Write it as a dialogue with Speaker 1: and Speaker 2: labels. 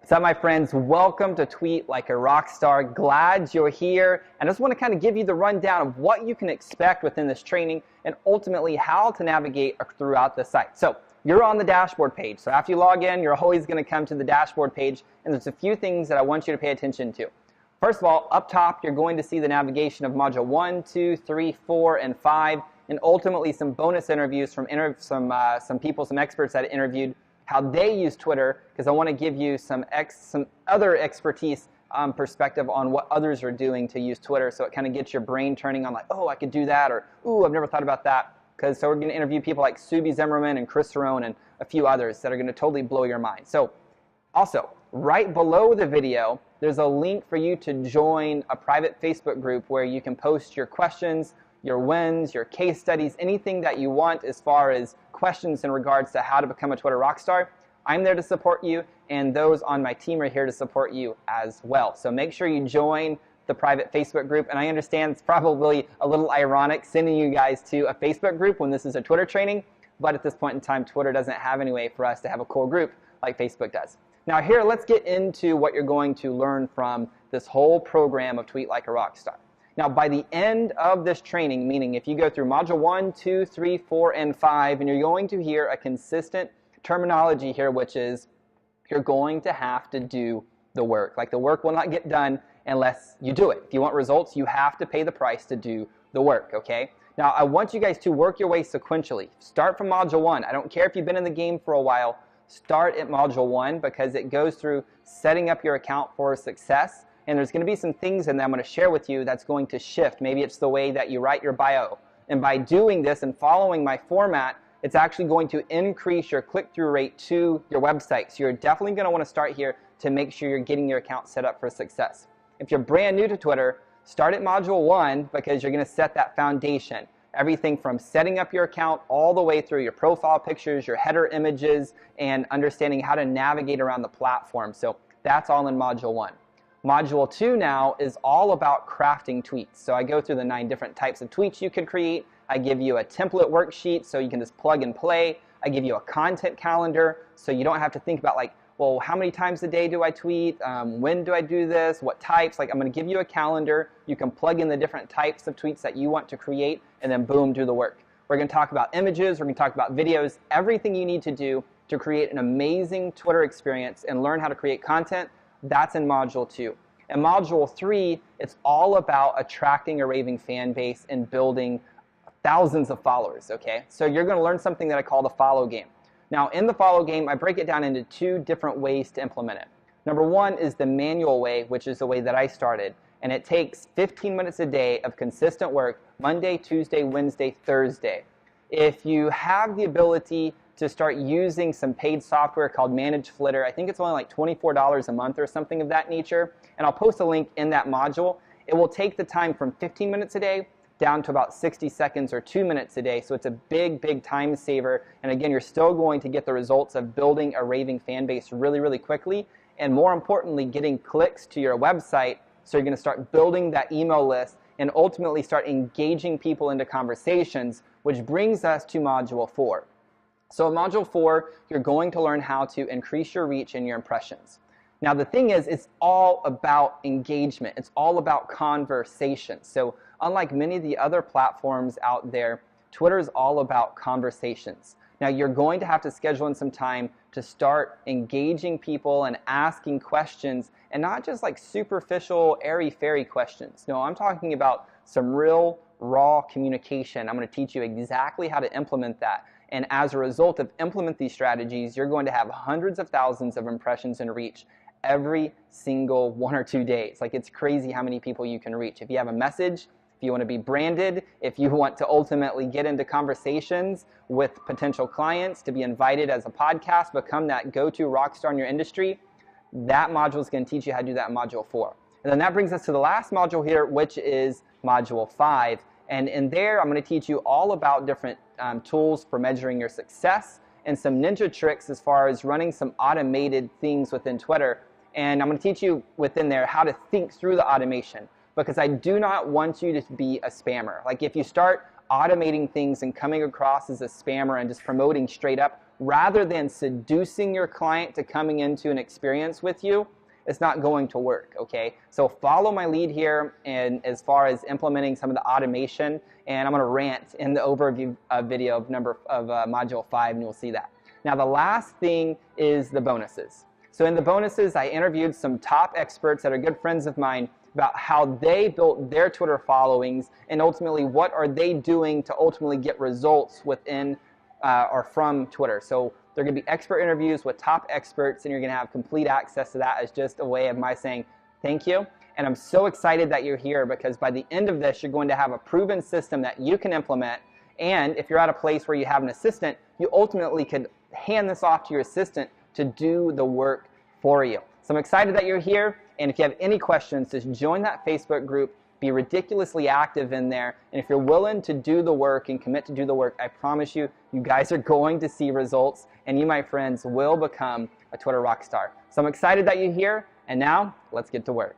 Speaker 1: What's up, my friends? Welcome to Tweet Like a Rockstar. Glad you're here. And I just want to kind of give you the rundown of what you can expect within this training and ultimately how to navigate throughout the site. So you're on the dashboard page. So after you log in, you're always going to come to the dashboard page. And there's a few things that I want you to pay attention to. First of all, up top, you're going to see the navigation of Module 1, 2, 3, 4, and 5, and ultimately some bonus interviews from some people, some experts that I interviewed, how they use Twitter, because I want to give you some other expertise perspective on what others are doing to use Twitter, so it kind of gets your brain turning on like, oh, I could do that, or ooh, I've never thought about that. So we're going to interview people like Subi Zimmerman and Chris Cerrone and a few others that are going to totally blow your mind. So also, right below the video, there's a link for you to join a private Facebook group where you can post your questions, your wins, your case studies, anything that you want as far as questions in regards to how to become a Twitter rockstar. I'm there to support you, and those on my team are here to support you as well. So make sure you join the private Facebook group. And I understand it's probably a little ironic sending you guys to a Facebook group when this is a Twitter training, but at this point in time, Twitter doesn't have any way for us to have a cool group like Facebook does. Now here, let's get into what you're going to learn from this whole program of Tweet Like a Rockstar. Now, by the end of this training, meaning if you go through Module 1, 2, 3, 4, and 5, and you're going to hear a consistent terminology here, which is you're going to have to do the work. Like, the work will not get done unless you do it. If you want results, you have to pay the price to do the work, okay? Now, I want you guys to work your way sequentially. Start from Module 1. I don't care if you've been in the game for a while. Start at Module 1 because it goes through setting up your account for success. And there's going to be some things in there I'm going to share with you that's going to shift. Maybe it's the way that you write your bio. And by doing this and following my format, it's actually going to increase your click-through rate to your website. So you're definitely going to want to start here to make sure you're getting your account set up for success. If you're brand new to Twitter, start at Module 1 because you're going to set that foundation. Everything from setting up your account all the way through your profile pictures, your header images, and understanding how to navigate around the platform. So that's all in Module 1. Module 2 now is all about crafting tweets. So I go through the 9 different types of tweets you could create. I give you a template worksheet so you can just plug and play. I give you a content calendar so you don't have to think about like, well, how many times a day do I tweet? When do I do this? What types? Like, I'm going to give you a calendar. You can plug in the different types of tweets that you want to create, and then boom, do the work. We're going to talk about images. We're going to talk about videos, everything you need to do to create an amazing Twitter experience and learn how to create content. That's in Module 2. In Module 3, it's all about attracting a raving fan base and building thousands of followers, okay? So you're going to learn something that I call the follow game. Now, in the follow game, I break it down into 2 different ways to implement it. Number 1 is the manual way, which is the way that I started. And it takes 15 minutes a day of consistent work, Monday, Tuesday, Wednesday, Thursday. If you have the ability to start using some paid software called Manage Flitter, I think it's only like $24 a month or something of that nature. And I'll post a link in that module. It will take the time from 15 minutes a day down to about 60 seconds or 2 minutes a day. So it's a big, big time saver. And again, you're still going to get the results of building a raving fan base really, really quickly. And more importantly, getting clicks to your website. So you're going to start building that email list and ultimately start engaging people into conversations, which brings us to Module 4. So in Module 4, you're going to learn how to increase your reach and your impressions. Now the thing is, it's all about engagement. It's all about conversation. So unlike many of the other platforms out there, Twitter is all about conversations. Now you're going to have to schedule in some time to start engaging people and asking questions, and not just like superficial, airy-fairy questions. No, I'm talking about some real, raw communication. I'm going to teach you exactly how to implement that. And as a result of implement these strategies, you're going to have hundreds of thousands of impressions and reach every single 1 or 2 days. Like, it's crazy how many people you can reach. If you have a message, if you want to be branded, if you want to ultimately get into conversations with potential clients, to be invited as a podcast, become that go-to rock star in your industry, that module is going to teach you how to do that in Module 4. And then that brings us to the last module here, which is Module 5. And in there, I'm going to teach you all about different tools for measuring your success and some ninja tricks as far as running some automated things within Twitter. And I'm going to teach you within there how to think through the automation, because I do not want you to be a spammer. Like, if you start automating things and coming across as a spammer and just promoting straight up rather than seducing your client to coming into an experience with you, it's not going to work, okay? So follow my lead here and as far as implementing some of the automation, and I'm going to rant in the overview video of module 5, and you'll see that. Now the last thing is the bonuses. So in the bonuses, I interviewed some top experts that are good friends of mine about how they built their Twitter followings and ultimately what are they doing to ultimately get results within or from Twitter. So they're going to be expert interviews with top experts, and you're going to have complete access to that as just a way of my saying thank you. And I'm so excited that you're here because by the end of this, you're going to have a proven system that you can implement. And if you're at a place where you have an assistant, you ultimately could hand this off to your assistant to do the work for you. So I'm excited that you're here. And if you have any questions, just join that Facebook group. Be ridiculously active in there, and if you're willing to do the work and commit to do the work, I promise you, you guys are going to see results, and you, my friends, will become a Twitter rock star. So I'm excited that you're here, and now let's get to work.